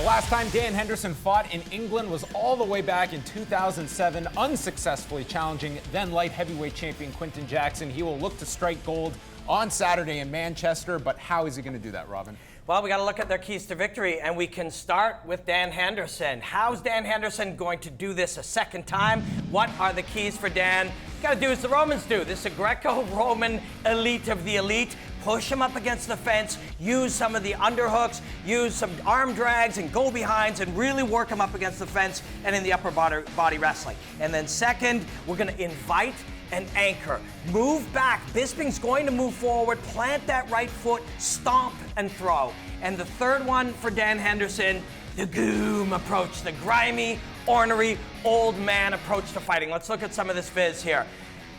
last time Dan Henderson fought in England was all the way back in 2007, unsuccessfully challenging then light heavyweight champion Quinton Jackson. He will look to strike gold on Saturday in Manchester, but how is he going to do that, Robin? Well, we got to look at their keys to victory, and we can start with Dan Henderson. How's Dan Henderson going to do this a second time? What are the keys for Dan? Got to do as the Romans do. This is a Greco-Roman elite of the elite. Push him up against the fence, use some of the underhooks, use some arm drags and go behinds, and really work him up against the fence and in the upper body wrestling. And then second, we're going to invite and anchor. Move back. Bisping's going to move forward, plant that right foot, stomp and throw. And the third one for Dan Henderson, the goom approach, the grimy, ornery, old man approach to fighting. Let's look at some of this viz here.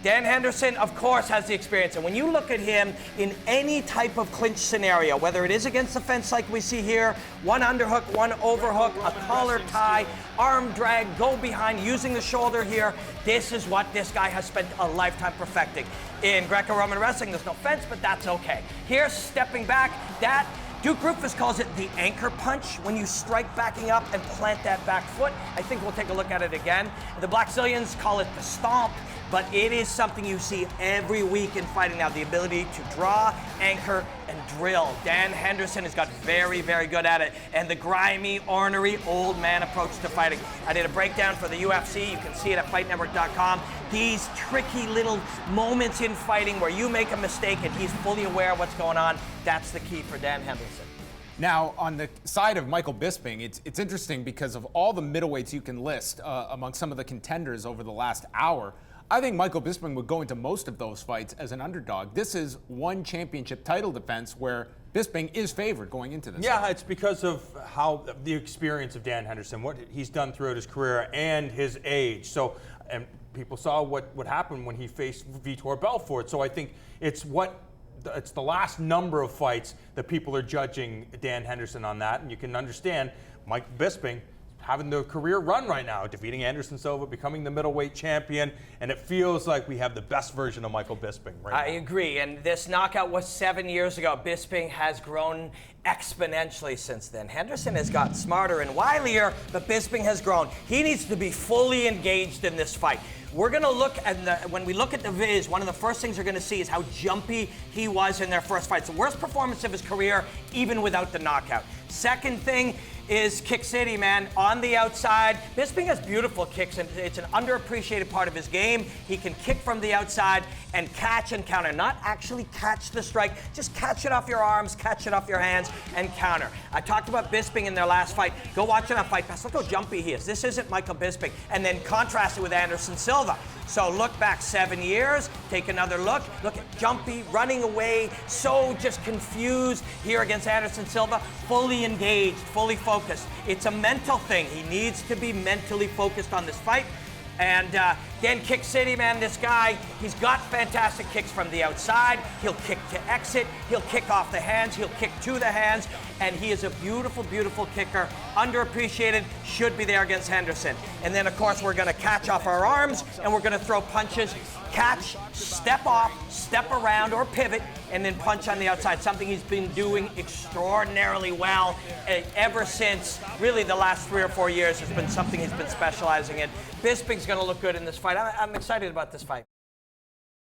Dan Henderson, of course, has the experience. And when you look at him in any type of clinch scenario, whether it is against the fence like we see here, one underhook, one overhook, a collar tie, arm drag, go behind, using the shoulder here, this is what this guy has spent a lifetime perfecting. In Greco-Roman wrestling, there's no fence, but that's okay. Here, stepping back, that Duke Rufus calls it the anchor punch, when you strike backing up and plant that back foot. I think we'll take a look at it again. The Black Zillions call it the stomp, but it is something you see every week in fighting now, the ability to draw, anchor, and drill. Dan Henderson has got very, very good at it. And the grimy, ornery, old man approach to fighting. I did a breakdown for the UFC. You can see it at FightNetwork.com. These tricky little moments in fighting where you make a mistake and he's fully aware of what's going on, that's the key for Dan Henderson. Now, on the side of Michael Bisping, it's interesting because of all the middleweights you can list among some of the contenders over the last hour. I think Michael Bisping would go into most of those fights as an underdog. This is one championship title defense where Bisping is favored going into this. Yeah, fight. it's because of how the experience of Dan Henderson, what he's done throughout his career, and his age. So, and people saw what happened when he faced Vitor Belfort. So I think it's the last number of fights that people are judging Dan Henderson on that, and you can understand Mike Bisping having the career run right now, defeating Anderson Silva, becoming the middleweight champion, and it feels like we have the best version of Michael Bisping right now. I agree, and this knockout was 7 years ago. Bisping has grown exponentially since then. Henderson has got smarter and wilier, but Bisping has grown. He needs to be fully engaged in this fight. We're going to look at when we look at the viz, one of the first things we're going to see is how jumpy he was in their first fight. It's the worst performance of his career, even without the knockout. Second thing is kick city, man. On the outside, Bisping has beautiful kicks, and it's an underappreciated part of his game. He can kick from the outside and catch and counter. Not actually catch the strike, just catch it off your arms, catch it off your hands, and counter. I talked about Bisping in their last fight. Go watch it on Fight Pass. Look how jumpy he is. This isn't Michael Bisping. And then contrast it with Anderson Silva. So look back 7 years, take another look. Look at jumpy, running away, so just confused here against Anderson Silva. Fully engaged, fully focused. It's a mental thing. He needs to be mentally focused on this fight. And Dan Kick City, man, this guy, he's got fantastic kicks from the outside. He'll kick to exit. He'll kick off the hands. He'll kick to the hands. And he is a beautiful, beautiful kicker. Underappreciated, should be there against Henderson. And then, of course, we're going to catch off our arms, and we're going to throw punches. Catch, step off, step around, or pivot, and then punch on the outside. Something he's been doing extraordinarily well ever since, really, the last 3 or 4 years has been something he's been specializing in. Bisping's going to look good in this fight. I'm excited about this fight.